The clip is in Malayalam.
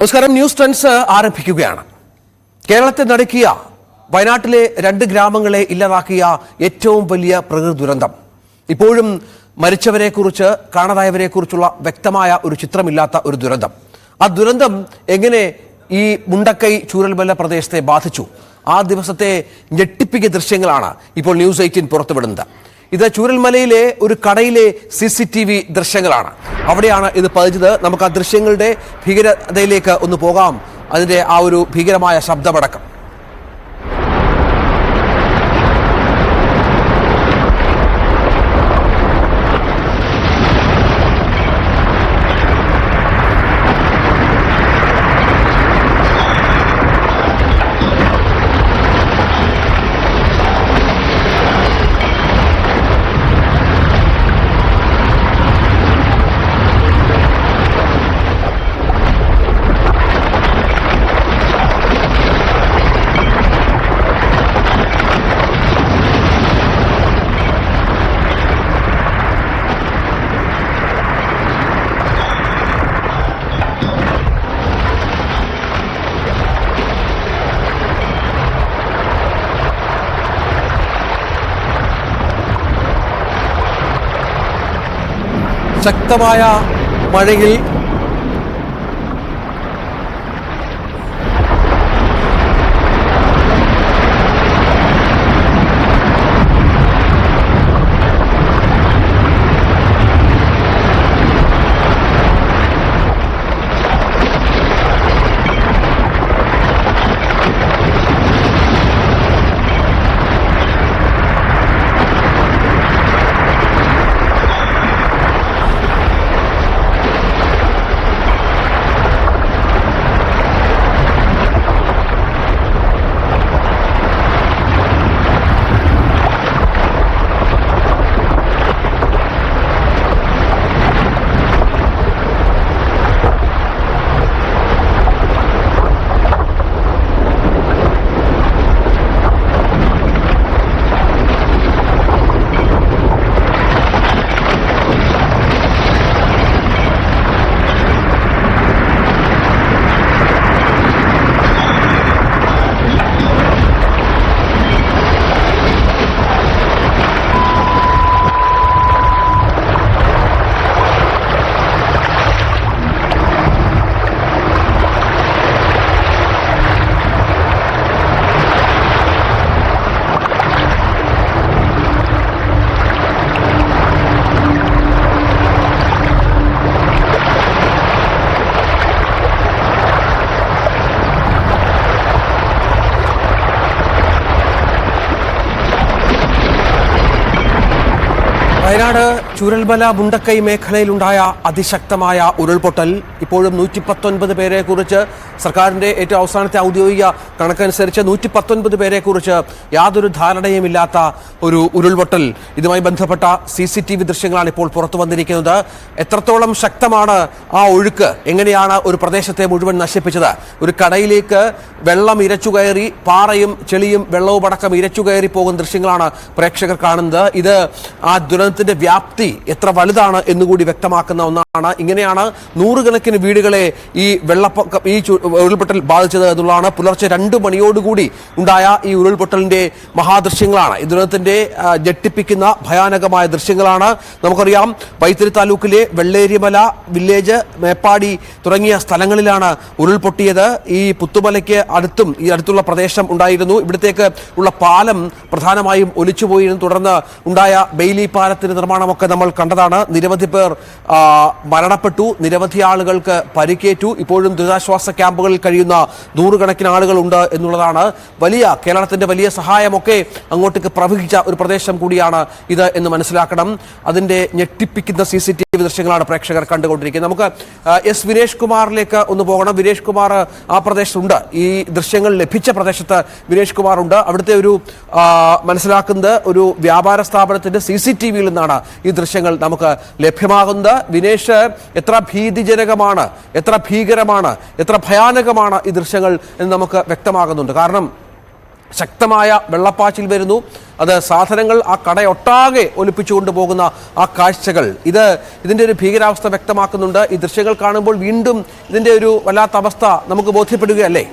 നമസ്കാരം. ന്യൂസ് ട്രെൻഡ്സ് ആരംഭിക്കുകയാണ്. കേരളത്തെ നടുക്കിയ വയനാട്ടിലെ 2 ഗ്രാമങ്ങളെ ഇല്ലാതാക്കിയ ഏറ്റവും വലിയ പ്രകൃതി ദുരന്തം. ഇപ്പോഴും മരിച്ചവരെക്കുറിച്ച്, കാണാതായവരെക്കുറിച്ചുള്ള വ്യക്തമായ ഒരു ചിത്രമില്ലാത്ത ഒരു ദുരന്തം. ആ ദുരന്തം എങ്ങനെ ഈ മുണ്ടക്കൈ ചൂരൽമല പ്രദേശത്തെ ബാധിച്ചു? ആ ദിവസത്തെ ഞെട്ടിപ്പിക്കുന്ന ദൃശ്യങ്ങളാണ് ഇപ്പോൾ ന്യൂസ് 18 പുറത്തുവിടുന്നത്. ഇത് ചൂരൽമലയിലെ ഒരു കടയിലെ CCTV ദൃശ്യങ്ങളാണ്. അവിടെയാണ് ഇത് പതിച്ചത്. നമുക്ക് ആ ദൃശ്യങ്ങളുടെ ഭീകരതയിലേക്ക് ഒന്ന് പോകാം. അതിന്റെ ആ ഒരു ഭീകരമായ ശബ്ദമടക്കം. ശക്തമായ മഴയിൽ വയനാട് ചൂരൽമല മുണ്ടക്കൈ മേഖലയിലുണ്ടായ അതിശക്തമായ ഉരുൾപൊട്ടൽ. ഇപ്പോഴും 119 പേരെക്കുറിച്ച് സർക്കാരിൻ്റെ ഏറ്റവും അവസാനത്തെ ഔദ്യോഗിക കണക്കനുസരിച്ച് 119 പേരെക്കുറിച്ച് യാതൊരു ധാരണയുമില്ലാത്ത ഒരു ഉരുൾപൊട്ടൽ. ഇതുമായി ബന്ധപ്പെട്ട CCTV ദൃശ്യങ്ങളാണ് ഇപ്പോൾ പുറത്തു വന്നിരിക്കുന്നത്. എത്രത്തോളം ശക്തമാണ് ആ ഒഴുക്ക്? എങ്ങനെയാണ് ഒരു പ്രദേശത്തെ മുഴുവൻ നശിപ്പിച്ചത്? ഒരു കടയിലേക്ക് വെള്ളം ഇരച്ചുകയറി, പാറയും ചെളിയും വെള്ളവും അടക്കം ഇരച്ചുകയറി പോകുന്ന ദൃശ്യങ്ങളാണ് പ്രേക്ഷകർ കാണുന്നത്. ഇത് ആ ദുരന്തത്തിന്റെ വ്യാപ്തി എത്ര വലുതാണ് എന്നുകൂടി വ്യക്തമാക്കുന്ന ഒന്നാണ്. ഇങ്ങനെയാണ് നൂറുകണക്കിന് വീടുകളെ ഈ വെള്ളപ്പൊക്കം, ഈ ഉരുൾപൊട്ടൽ ബാധിച്ചത് എന്നുള്ളതാണ്. പുലർച്ചെ 2 മണിയോടുകൂടി ഉണ്ടായ ഈ ഉരുൾപൊട്ടലിന്റെ മഹാദൃശ്യങ്ങളാണ്. ഈ ദുരന്തത്തിന്റെ ഞെട്ടിപ്പിക്കുന്ന ഭയാനകമായ ദൃശ്യങ്ങളാണ്. നമുക്കറിയാം, വൈത്തിരി താലൂക്കിലെ വെള്ളേരിമല വില്ലേജ്, മേപ്പാടി തുടങ്ങിയ സ്ഥലങ്ങളിലാണ് ഉരുൾപൊട്ടിയത്. ഈ പുത്തുമലയ്ക്ക് ഈ അടുത്തുള്ള പ്രദേശം ഉണ്ടായിരുന്നു. ഇവിടത്തേക്ക് ഉള്ള പാലം പ്രധാനമായും ഒലിച്ചുപോയിരുന്നു. തുടർന്ന് ഉണ്ടായ ബെയിലി പാലത്തിന്റെ നിർമ്മാണമൊക്കെ നമ്മൾ കണ്ടതാണ്. നിരവധി പേർ മരണപ്പെട്ടു, നിരവധി ആളുകൾക്ക് പരിക്കേറ്റു. ഇപ്പോഴും ദുരിതാശ്വാസ ക്യാമ്പുകളിൽ കഴിയുന്ന നൂറുകണക്കിന് ആളുകളുണ്ട് എന്നുള്ളതാണ്. കേരളത്തിന്റെ വലിയ സഹായമൊക്കെ അങ്ങോട്ടേക്ക് പ്രവഹിച്ച ഒരു പ്രദേശം കൂടിയാണ് ഇത് എന്ന് മനസ്സിലാക്കണം. അതിന്റെ ഞെട്ടിപ്പിക്കുന്ന CCTV ദൃശ്യങ്ങളാണ് പ്രേക്ഷകർ കണ്ടുകൊണ്ടിരിക്കുന്നത്. നമുക്ക് എസ് വിനേഷ് കുമാറിലേക്ക് ഒന്ന് പോകണം. വിനേഷ് കുമാർ ആ പ്രദേശത്തുണ്ട്. ഈ ദൃശ്യങ്ങൾ ലഭിച്ച പ്രദേശത്ത് വിനേഷ് കുമാർ ഉണ്ട്. അവിടുത്തെ ഒരു മനസ്സിലാക്കുന്നത് ഒരു വ്യാപാര സ്ഥാപനത്തിന്റെ CCTVയിൽ നിന്നാണ് ഈ ദൃശ്യങ്ങൾ നമുക്ക് ലഭ്യമാകുന്നത്. വിനേഷ്, എത്ര ഭീതിജനകമാണ്, എത്ര ഭീകരമാണ്, എത്ര ഭയാനകമാണ് ഈ ദൃശ്യങ്ങൾ എന്ന് നമുക്ക് വ്യക്തമാകുന്നുണ്ട്. കാരണം ശക്തമായ വെള്ളപ്പാച്ചിൽ വരുന്നു. അത് സാധനങ്ങൾ ആ കടയൊട്ടാകെ ഒലിപ്പിച്ചുകൊണ്ട് പോകുന്ന ആ കാഴ്ചകൾ ഇതിൻ്റെ ഒരു ഭീകരാവസ്ഥ വ്യക്തമാക്കുന്നുണ്ട്. ഈ ദൃശ്യങ്ങൾ കാണുമ്പോൾ വീണ്ടും ഇതിൻ്റെ ഒരു വല്ലാത്ത അവസ്ഥ നമുക്ക് ബോധ്യപ്പെടുകയല്ലേ?